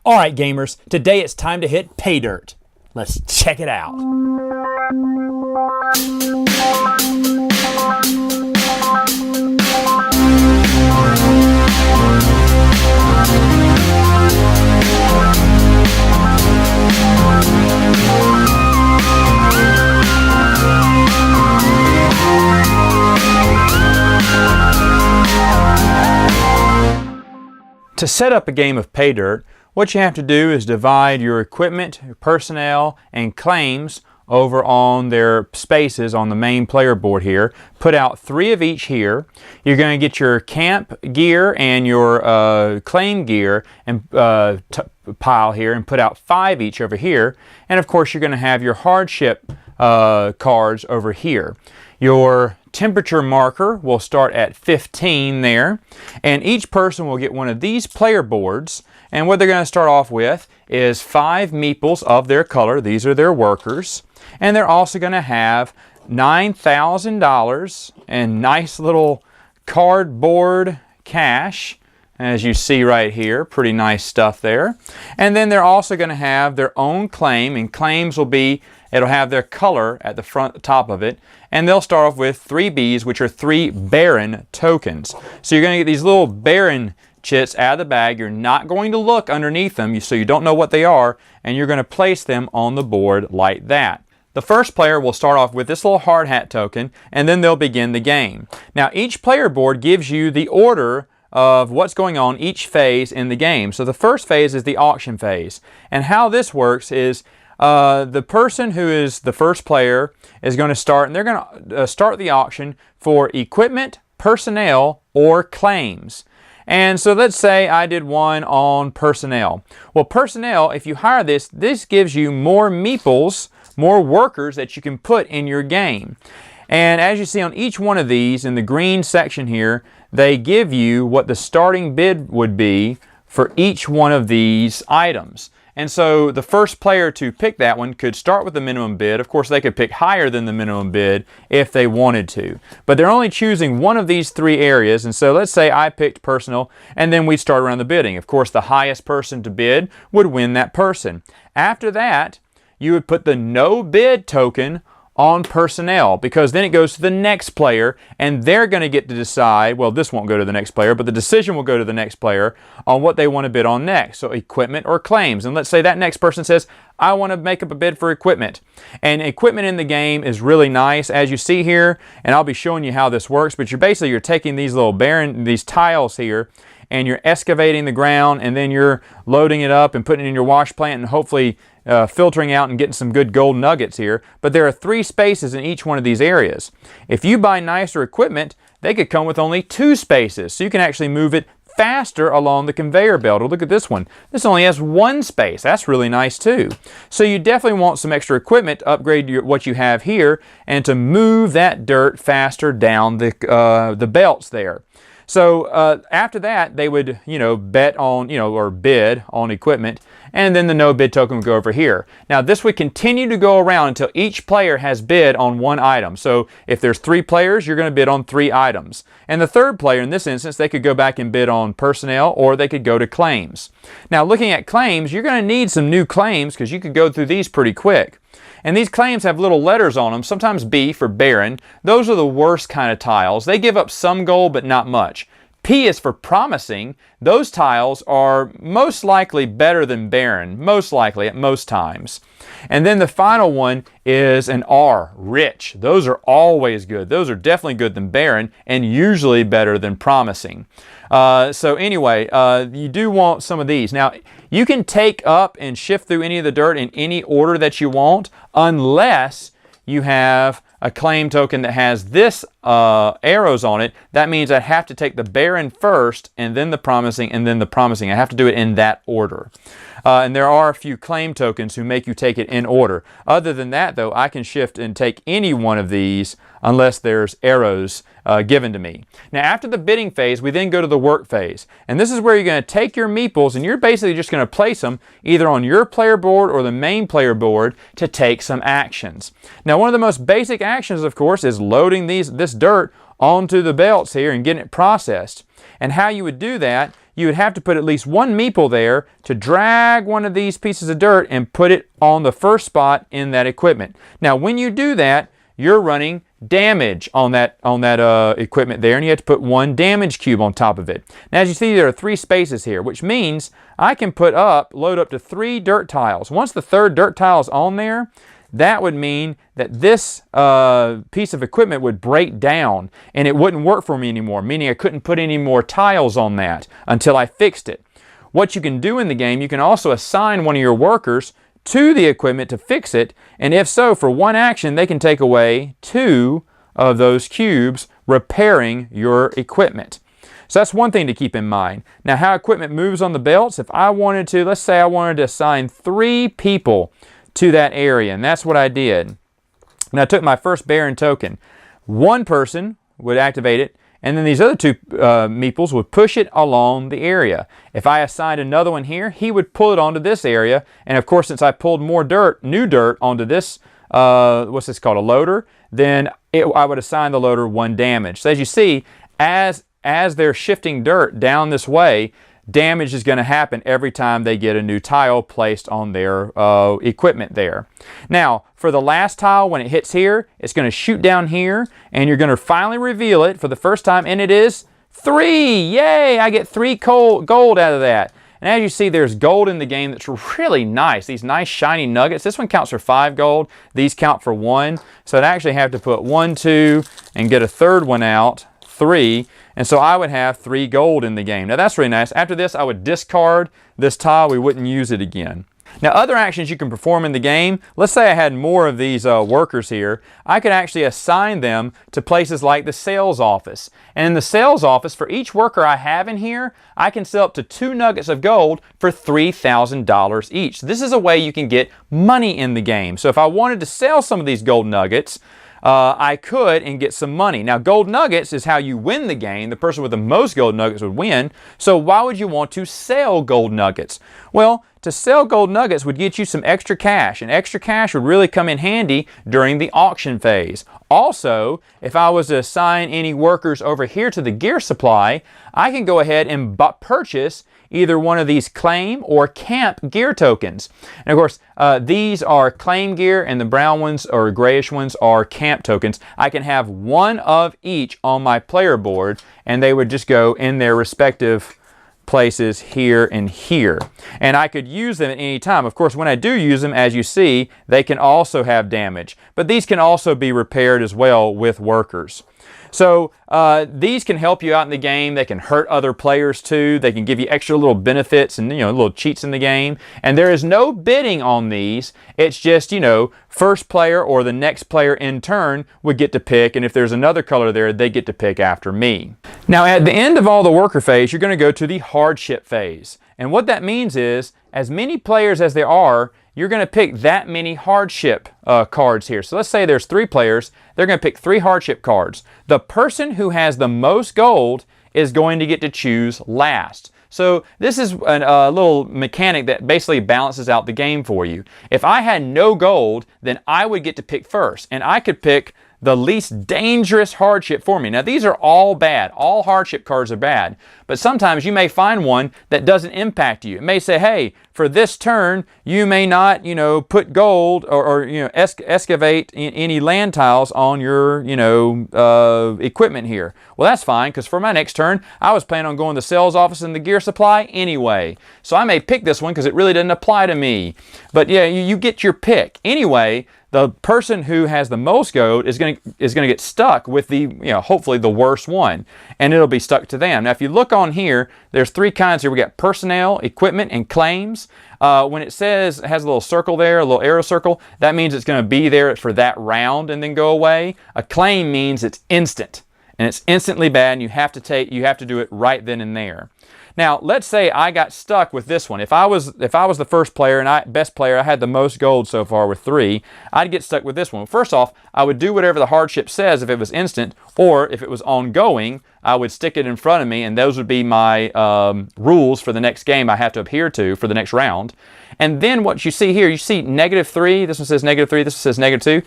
Alright gamers, today it's time to hit Paydirt. Let's check it out. To set up a game of Paydirt, what you have to do is divide your equipment, your personnel, and claims over on their spaces on the main player board here. Put out 3 of each here. You're going to get your camp gear and your claim gear and pile here and put out 5 each over here. And of course you're going to have your hardship cards over here. Your temperature marker will start at 15 there, and each person will get one of these player boards, and what they're going to start off with is 5 meeples of their color. These are their workers, and they're also going to have $9,000 and nice little cardboard cash, as you see right here. Pretty nice stuff there. And then they're also going to have their own claim, and claims will be, it'll have their color at the front top of it, and they'll start off with 3 Bs, which are 3 Baron tokens. So you're going to get these little Baron chits out of the bag. You're not going to look underneath them, so you don't know what they are, and you're going to place them on the board like that. The first player will start off with this little hard hat token, and then they'll begin the game. Now each player board gives you the order of what's going on each phase in the game. So the first phase is the auction phase, and how this works is the person who is the first player is going to start, and they're going to start the auction for equipment, personnel, or claims. And so let's say I did one on personnel. Well, personnel, if you hire this gives you more meeples, more workers that you can put in your game. And as you see on each one of these in the green section here, they give you what the starting bid would be for each one of these items. And so the first player to pick that one could start with the minimum bid. Of course, they could pick higher than the minimum bid if they wanted to. But they're only choosing one of these 3 areas. And so let's say I picked personal, and then we start around the bidding. Of course, the highest person to bid would win that person. After that, you would put the no bid token on personnel, because then it goes to the next player, and they're going to get to decide, well, this won't go to the next player, but the decision will go to the next player on what they want to bid on next. So equipment or claims. And let's say that next person says, I want to make up a bid for equipment. And equipment in the game is really nice, as you see here, and I'll be showing you how this works, but you're taking these little these tiles here, and you're excavating the ground, and then you're loading it up and putting it in your wash plant, and hopefully filtering out and getting some good gold nuggets here. But there are 3 spaces in each one of these areas. If you buy nicer equipment, they could come with only 2 spaces, so you can actually move it faster along the conveyor belt. Or look at this one. This only has 1 space. That's really nice too. So you definitely want some extra equipment to upgrade what you have here and to move that dirt faster down the belts there. So after that, they would, bet on, or bid on equipment, and then the no bid token would go over here. Now this would continue to go around until each player has bid on 1 item. So if there's 3 players, you're going to bid on 3 items. And the third player, in this instance, they could go back and bid on personnel, or they could go to claims. Now looking at claims, you're going to need some new claims, because you could go through these pretty quick. And these claims have little letters on them, sometimes B for Baron. Those are the worst kind of tiles. They give up some gold, but not much. P is for promising. Those tiles are most likely better than Baron, most likely at most times. And then the final one is an R, rich. Those are always good. Those are definitely good than Baron, and usually better than promising. So anyway, you do want some of these. Now, you can take up and shift through any of the dirt in any order that you want, unless you have a claim token that has this arrows on it. That means I have to take the Baron first, and then the promising, and then the promising. I have to do it in that order. And there are a few claim tokens who make you take it in order. Other than that, though, I can shift and take any one of these unless there's arrows given to me. Now, after the bidding phase, we then go to the work phase. And this is where you're going to take your meeples, and you're basically just going to place them either on your player board or the main player board to take some actions. Now, one of the most basic actions, of course, is loading this dirt onto the belts here and getting it processed. And how you would do that, you would have to put at least one meeple there to drag one of these pieces of dirt and put it on the first spot in that equipment. Now, when you do that, you're running damage on that equipment there, and you have to put one damage cube on top of it. Now, as you see, there are 3 spaces here, which means I can load up to 3 dirt tiles. Once the 3rd dirt tile is on there, that would mean that this piece of equipment would break down and it wouldn't work for me anymore, meaning I couldn't put any more tiles on that until I fixed it. What you can do in the game, you can also assign one of your workers to the equipment to fix it, and if so, for one action, they can take away 2 of those cubes repairing your equipment. So that's one thing to keep in mind. Now, how equipment moves on the belts, if I wanted to, let's say I wanted to assign 3 people to that area, and that's what I did. And I took my first Baron token. One person would activate it, and then these other 2 meeples would push it along the area. If I assigned another one here, he would pull it onto this area, and of course, since I pulled more dirt, new dirt onto this, what's this called, a loader, then I would assign the loader 1 damage. So as you see, as they're shifting dirt down this way, damage is going to happen every time they get a new tile placed on their equipment there. Now, for the last tile, when it hits here, it's going to shoot down here, and you're going to finally reveal it for the first time, and it is 3! Yay! I get 3 gold out of that. And as you see, there's gold in the game that's really nice. These nice shiny nuggets. This one counts for 5 gold. These count for 1. So I'd actually have to put 1, 2, and get a 3rd one out, 3. And so I would have 3 gold in the game. Now that's really nice. After this, I would discard this tile. We wouldn't use it again. Now, other actions you can perform in the game, let's say I had more of these workers here, I could actually assign them to places like the sales office. And in the sales office, for each worker I have in here, I can sell up to 2 nuggets of gold for $3,000 each. This is a way you can get money in the game. So if I wanted to sell some of these gold nuggets, I could and get some money. Now, gold nuggets is how you win the game. The person with the most gold nuggets would win. So why would you want to sell gold nuggets? Well, to sell gold nuggets would get you some extra cash, and extra cash would really come in handy during the auction phase. Also, if I was to assign any workers over here to the gear supply, I can go ahead and purchase either one of these claim or camp gear tokens. And of course, these are claim gear, and the brown ones or grayish ones are camp tokens. I can have one of each on my player board, and they would just go in their respective places here and here. And I could use them at any time. Of course, when I do use them, as you see, they can also have damage. But these can also be repaired as well with workers. So these can help you out in the game. They can hurt other players too. They can give you extra little benefits and, little cheats in the game. And there is no bidding on these. It's just, first player or the next player in turn would get to pick. And if there's another color there, they get to pick after me. Now, at the end of all the worker phase, you're going to go to the hardship phase. And what that means is, as many players as there are, you're going to pick that many hardship cards here. So let's say there's 3 players. They're going to pick 3 hardship cards. The person who has the most gold is going to get to choose last. So this is a little mechanic that basically balances out the game for you. If I had no gold, then I would get to pick first, and I could pick the least dangerous hardship for me. Now, these are all bad. All hardship cards are bad. But sometimes you may find one that doesn't impact you. It may say, hey, for this turn, you may not, put gold or excavate any land tiles on your, equipment here. Well, that's fine, because for my next turn, I was planning on going to the sales office and the gear supply anyway. So I may pick this one because it really doesn't apply to me. But yeah, you get your pick. Anyway, the person who has the most gold is going to get stuck with the, hopefully the worst one, and it'll be stuck to them. Now, if you look on here, there's 3 kinds here. We got personnel, equipment, and claims. When it says, it has a little circle there, a little arrow circle, that means it's going to be there for that round and then go away. A claim means it's instant, and it's instantly bad, and you have to do it right then and there. Now, let's say I got stuck with this one. If I was the first player and best player, I had the most gold so far with 3, I'd get stuck with this one. First off, I would do whatever the hardship says if it was instant, or if it was ongoing, I would stick it in front of me, and those would be my rules for the next game I have to adhere to for the next round. And then what you see here, you see -3, this one says -3, this one says -2.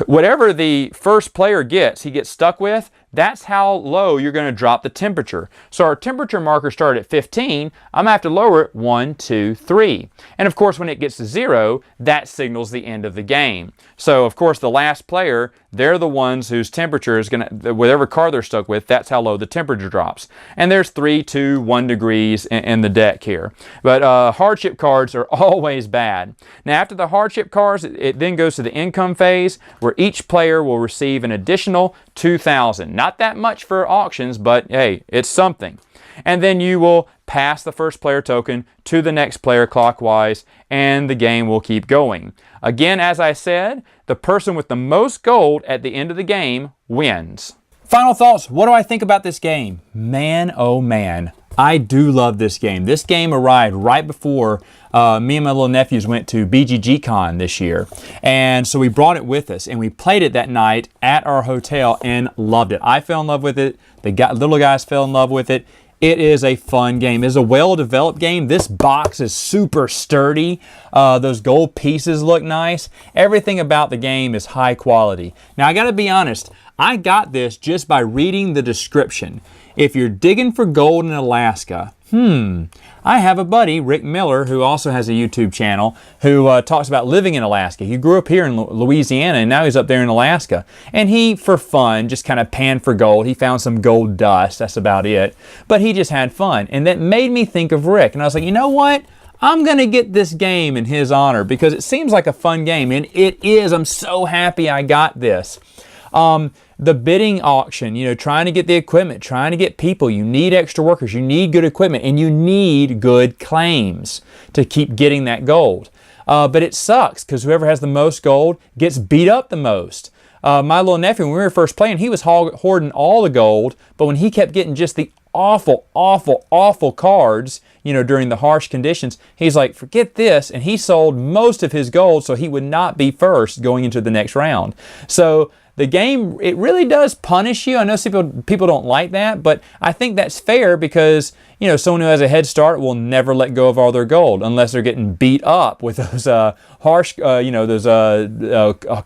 Whatever the first player gets, he gets stuck with, that's how low you're going to drop the temperature. So our temperature marker started at 15. I'm going to have to lower it 1, 2, 3. And of course, when it gets to 0, that signals the end of the game. So of course, the last player, they're the ones whose temperature is going to, whatever card they're stuck with, that's how low the temperature drops. And there's 3, 2, 1 degrees in the deck here. But hardship cards are always bad. Now after the hardship cards, it then goes to the income phase, where each player will receive an additional 2,000. Not that much for auctions, but hey, it's something. And then you will pass the first player token to the next player clockwise, and the game will keep going. Again, as I said, the person with the most gold at the end of the game wins. Final thoughts. What do I think about this game? Man, oh man. I do love this game. This game arrived right before me and my little nephews went to BGG Con this year. And so we brought it with us and we played it that night at our hotel and loved it. I fell in love with it. The little guys fell in love with it. It is a fun game. It's a well-developed game. This box is super sturdy. Those gold pieces look nice. Everything about the game is high quality. Now, I got to be honest. I got this just by reading the description. If you're digging for gold in Alaska, I have a buddy, Rick Miller, who also has a YouTube channel, who talks about living in Alaska. He grew up here in Louisiana, and now he's up there in Alaska. And he, for fun, just kind of panned for gold. He found some gold dust. That's about it. But he just had fun. And that made me think of Rick. And I was like, you know what? I'm going to get this game in his honor because it seems like a fun game. And it is. I'm so happy I got this. The bidding auction, you know, trying to get the equipment, trying to get people. You need extra workers, you need good equipment, and you need good claims to keep getting that gold. But it sucks because whoever has the most gold gets beat up the most. My little nephew, when we were first playing, he was hoarding all the gold, but when he kept getting just the awful cards, you know, during the harsh conditions, he's like, forget this, and he sold most of his gold so he would not be first going into the next round. So the game, it really does punish you. I know people don't like that, but I think that's fair because, you know, someone who has a head start will never let go of all their gold unless they're getting beat up with those harsh, those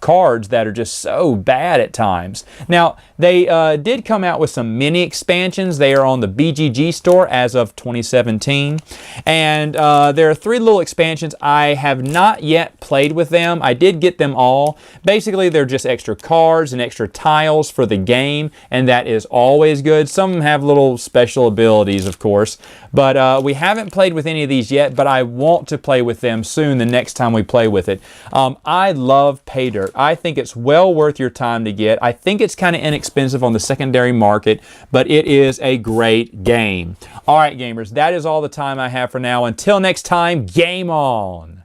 cards that are just so bad at times. Now, they did come out with some mini expansions. They are on the BGG store as of 2017. And there are 3 little expansions. I have not yet played with them. I did get them all. Basically, they're just extra cards and extra tiles for the game, and that is always good. Some of them have little special abilities, of course, but we haven't played with any of these yet, but I want to play with them soon the next time we play with it. I love Paydirt. I think it's well worth your time to get. I think it's kind of inexpensive on the secondary market, but it is a great game. All right, gamers, that is all the time I have for now. Until next time, game on!